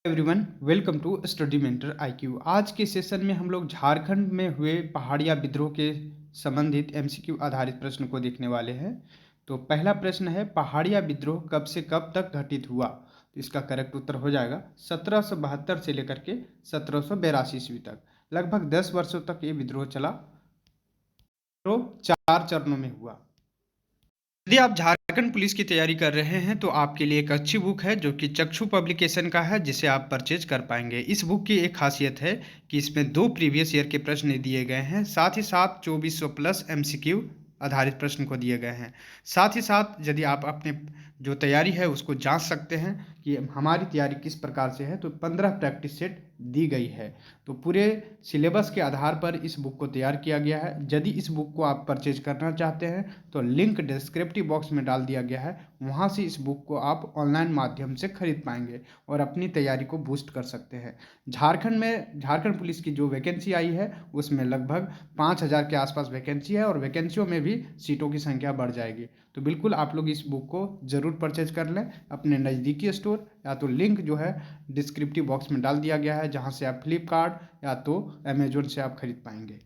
Everyone, welcome to Study Mentor IQ. आज के session में हम लोग झारखंड में हुए पहाड़िया विद्रोह के संबंधित एमसीक्यू आधारित प्रश्न को देखने वाले हैं। तो पहला प्रश्न है, पहाड़िया विद्रोह कब से कब तक घटित हुआ? तो इसका करेक्ट उत्तर हो जाएगा 1772 से लेकर के 1782 ईस्वी तक। लगभग 10 वर्षों तक ये विद्रोह चला। तो 4 चरणों में हुआ। यदि आप झारखंड पुलिस की तैयारी कर रहे हैं तो आपके लिए एक अच्छी बुक है जो कि चक्षु पब्लिकेशन का है, जिसे आप परचेज कर पाएंगे। इस बुक की एक खासियत है कि इसमें 2 प्रीवियस ईयर के प्रश्न दिए गए हैं, साथ ही साथ 2400 प्लस एमसीक्यू आधारित प्रश्न को दिए गए हैं। साथ ही साथ यदि आप अपने जो तैयारी है उसको जांच सकते हैं कि हमारी तैयारी किस प्रकार से है, तो 15 प्रैक्टिस सेट दी गई है। तो पूरे सिलेबस के आधार पर इस बुक को तैयार किया गया है। यदि इस बुक को आप परचेज करना चाहते हैं तो लिंक डिस्क्रिप्टिव बॉक्स में डाल दिया गया है, वहाँ से इस बुक को आप ऑनलाइन माध्यम से खरीद पाएंगे और अपनी तैयारी को बूस्ट कर सकते हैं। झारखंड पुलिस की जो वैकेंसी आई है उसमें लगभग 5000 के आसपास वैकेंसी है और वैकेंसियों में भी सीटों की संख्या बढ़ जाएगी। तो बिल्कुल आप लोग इस बुक को ज़रूर परचेज कर लें अपने नज़दीकी स्टोर, या तो लिंक जो है डिस्क्रिप्टिव बॉक्स में डाल दिया गया है, जहां से आप फ्लिपकार्ट या तो अमेजोन से आप खरीद पाएंगे।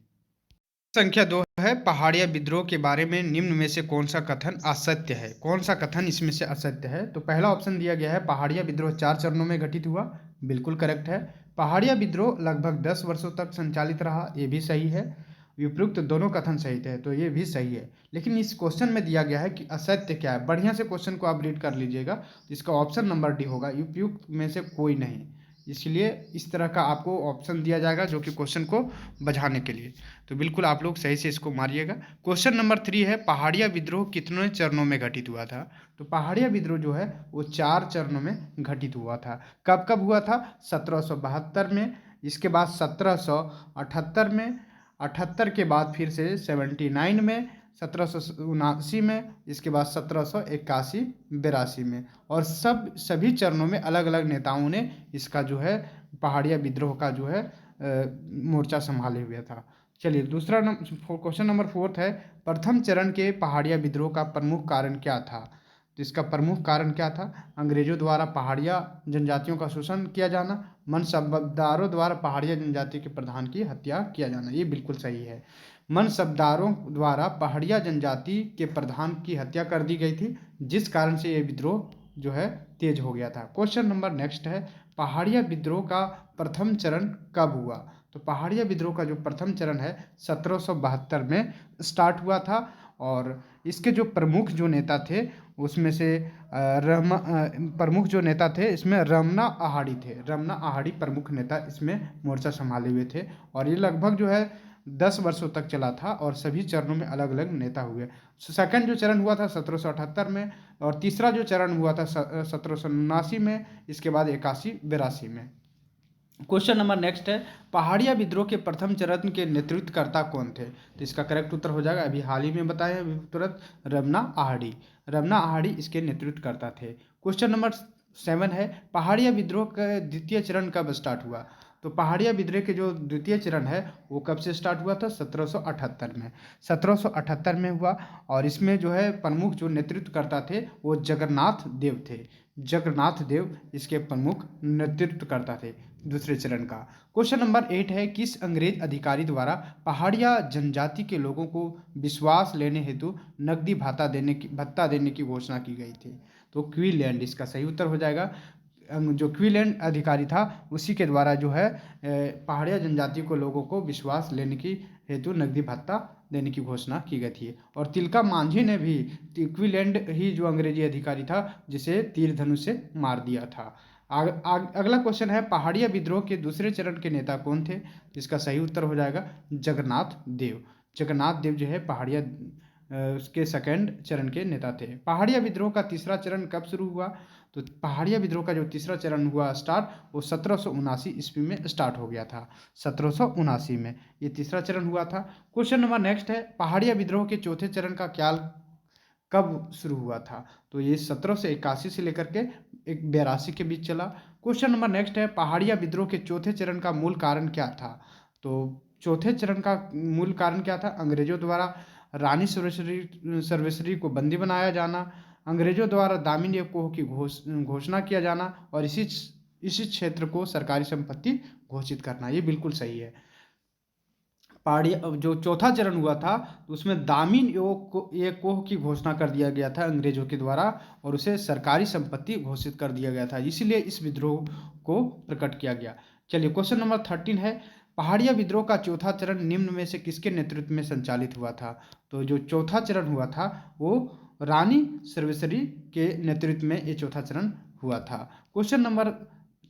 संख्या 2 है, पहाड़िया विद्रोह के बारे में निम्न में से कौन सा कथन असत्य है? कौन सा कथन इसमें से असत्य है? तो पहला ऑप्शन दिया गया है, पहाड़िया विद्रोह 4 चरणों में घटित हुआ। बिल्कुल करेक्ट है। पहाड़िया विद्रोह लगभग 10 वर्षों तक संचालित रहा, ये भी सही है। विपरीत दोनों कथन सही थे, तो ये भी सही है। लेकिन इस क्वेश्चन में दिया गया है कि असत्य क्या है। बढ़िया से क्वेश्चन को आप रीड कर लीजिएगा। इसका ऑप्शन नंबर डी होगा, उपयुक्त में से कोई नहीं। इसलिए इस तरह का आपको ऑप्शन दिया जाएगा जो कि क्वेश्चन को बझाने के लिए। तो बिल्कुल आप लोग सही से इसको मारिएगा। क्वेश्चन नंबर 3 है, पहाड़िया विद्रोह कितने चरणों में घटित हुआ था? तो पहाड़िया विद्रोह जो है वो 4 चरणों में घटित हुआ था। कब कब हुआ था? 1772 में, इसके बाद 1778 में, 78 के बाद फिर से 79 में, 1779 में, इसके बाद 1781-82 में। और सभी चरणों में अलग अलग नेताओं ने इसका जो है पहाड़िया विद्रोह का जो है मोर्चा संभाले हुए था। चलिए दूसरा क्वेश्चन नंबर 4 है, प्रथम चरण के पहाड़िया विद्रोह का प्रमुख कारण क्या था? तो इसका प्रमुख कारण क्या था? अंग्रेजों द्वारा पहाड़िया जनजातियों का शोषण किया जाना, मनसबदारों द्वारा पहाड़िया जनजाति के प्रधान की हत्या किया जाना। ये बिल्कुल सही है। मनसबदारों द्वारा पहाड़िया जनजाति के प्रधान की हत्या कर दी गई थी, जिस कारण से ये विद्रोह जो है तेज हो गया था। क्वेश्चन नंबर नेक्स्ट है, पहाड़िया विद्रोह का प्रथम चरण कब हुआ? तो पहाड़िया विद्रोह का जो प्रथम चरण है 1772 में स्टार्ट हुआ था। और इसके जो प्रमुख जो नेता थे उसमें से प्रमुख जो नेता थे इसमें रमना आहाड़ी थे। रमना आहाड़ी प्रमुख नेता इसमें मोर्चा संभाले हुए थे। और ये लगभग जो है 10 वर्षों तक चला था और सभी चरणों में अलग अलग नेता हुए। सेकंड जो चरण हुआ था 1778 में, और तीसरा जो चरण हुआ था 1779 में, इसके बाद 81-82 में। क्वेश्चन नंबर नेक्स्ट है, पहाड़िया विद्रोह के प्रथम चरण के नेतृत्वकर्ता कौन थे? तो इसका करेक्ट उत्तर हो जाएगा, अभी हाल ही में बताए हैं तुरंत, रमना आहाड़ी। रमना आहाड़ी इसके नेतृत्वकर्ता थे। क्वेश्चन नंबर 7 है, पहाड़िया विद्रोह का द्वितीय चरण कब स्टार्ट हुआ? तो पहाड़िया विद्रोह के जो द्वितीय चरण है वो कब से स्टार्ट हुआ था? 1778 में। 1778 में हुआ। और इसमें जो है प्रमुख जो नेतृत्वकर्ता थे वो जगन्नाथ देव थे। जगन्नाथ देव इसके प्रमुख नेतृत्वकर्ता थे दूसरे चरण का। क्वेश्चन नंबर 8 है, किस अंग्रेज अधिकारी द्वारा पहाड़िया जनजाति के लोगों को विश्वास लेने हेतु नकदी भत्ता देने की घोषणा की गई थी? तो क्वीलैंड इसका सही उत्तर हो जाएगा। जो क्वीलैंड अधिकारी था उसी के द्वारा जो है पहाड़िया जनजाति को लोगों को विश्वास लेने की हेतु नकदी भत्ता देने की घोषणा की गई थी। और तिलका मांझी ने भी क्वीलैंड ही जो अंग्रेजी अधिकारी था जिसे तीर धनुष से मार दिया था। अगला क्वेश्चन है, पहाड़िया विद्रोह के दूसरे चरण के नेता कौन थे? इसका सही उत्तर हो जाएगा जगन्नाथ देव। जगन्नाथ देव जो है पहाड़िया उसके सेकंड चरण के नेता थे। पहाड़िया विद्रोह का तीसरा चरण कब शुरू हुआ? तो पहाड़िया विद्रोह का जो तीसरा चरण हुआ स्टार्ट, वो 1779 ईस्वी में स्टार्ट हो गया था। 1779 में ये तीसरा चरण हुआ था। क्वेश्चन नंबर नेक्स्ट है, पहाड़िया विद्रोह के चौथे चरण का क्या कब शुरू हुआ था? तो ये 1781 से लेकर के 82 के बीच चला। क्वेश्चन नंबर नेक्स्ट है, पहाड़िया विद्रोह के चौथे चरण का मूल कारण क्या था? तो चौथे चरण का मूल कारण क्या था? अंग्रेजों द्वारा रानी सर्वेश्वरी को बंदी बनाया जाना, अंग्रेजों द्वारा दामिनी उपकोह की घोषणा किया जाना, और इसी इस क्षेत्र को सरकारी संपत्ति घोषित करना, ये बिल्कुल सही है। पहाड़ी जो चौथा चरण हुआ था तो उसमें दामिन कोह की घोषणा कर दिया गया था अंग्रेजों के द्वारा और उसे सरकारी संपत्ति घोषित कर दिया गया था, इसीलिए इस विद्रोह को प्रकट किया गया। चलिए क्वेश्चन नंबर 13 है, पहाड़िया विद्रोह का चौथा चरण निम्न में से किसके नेतृत्व में संचालित हुआ था? तो जो चौथा चरण हुआ था वो रानी सर्वेश्वरी के नेतृत्व में ये चौथा चरण हुआ था। क्वेश्चन नंबर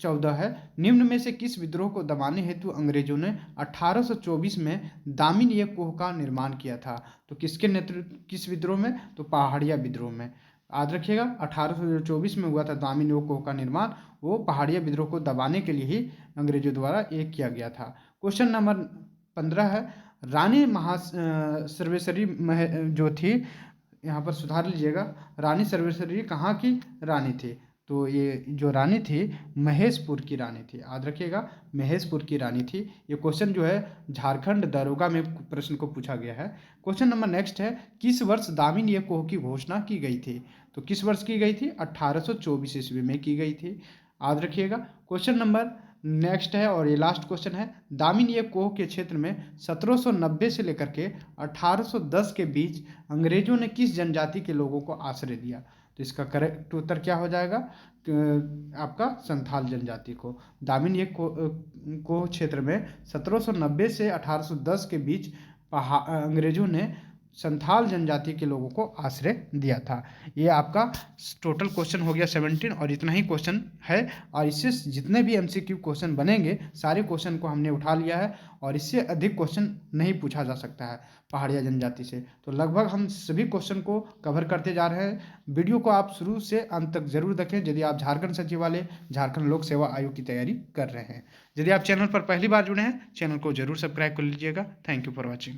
14 है, निम्न में से किस विद्रोह को दबाने हेतु अंग्रेजों ने 1824 में दामिनी कोह का निर्माण किया था? तो किसके नेतृत्व, किस विद्रोह में? तो पहाड़िया विद्रोह में। याद रखिएगा 1824 में हुआ था दामिनी कोह का निर्माण, वो पहाड़िया विद्रोह को दबाने के लिए ही अंग्रेजों द्वारा एक किया गया था। क्वेश्चन नंबर 15 है, रानी सर्वेश्वरी जो थी, यहाँ पर सुधार लीजिएगा, रानी सर्वेश्वरी कहाँ की रानी थी? तो ये जो रानी थी महेशपुर की रानी थी, याद रखिएगा महेशपुर की रानी थी। ये क्वेश्चन जो है झारखंड दरोगा में प्रश्न को पूछा गया है। क्वेश्चन नंबर नेक्स्ट है, किस वर्ष दामिनी कोह की घोषणा की गई थी? तो किस वर्ष की गई थी? 1824 ईस्वी में की गई थी, याद रखिएगा। क्वेश्चन नंबर नेक्स्ट है और ये लास्ट क्वेश्चन है, दामिनी कोह के क्षेत्र में 1790 से लेकर के 1810 के बीच अंग्रेजों ने किस जनजाति के लोगों को आश्रय दिया? तो इसका करेक्ट उत्तर क्या हो जाएगा? आपका संथाल जनजाति को। दामिनी कोह क्षेत्र में 1790 से 1810 के बीच अंग्रेजों ने संथाल जनजाति के लोगों को आश्रय दिया था। ये आपका टोटल क्वेश्चन हो गया 17 और इतना ही क्वेश्चन है और इससे जितने भी एमसीक्यू क्वेश्चन बनेंगे सारे क्वेश्चन को हमने उठा लिया है और इससे अधिक क्वेश्चन नहीं पूछा जा सकता है पहाड़िया जनजाति से। तो लगभग हम सभी क्वेश्चन को कवर करते जा रहे हैं। वीडियो को आप शुरू से अंत तक जरूर देखें यदि आप झारखंड सचिवालय झारखंड लोक सेवा आयोग की तैयारी कर रहे हैं। यदि आप चैनल पर पहली बार जुड़े हैं चैनल को जरूर सब्सक्राइब कर लीजिएगा। Thank you for watching.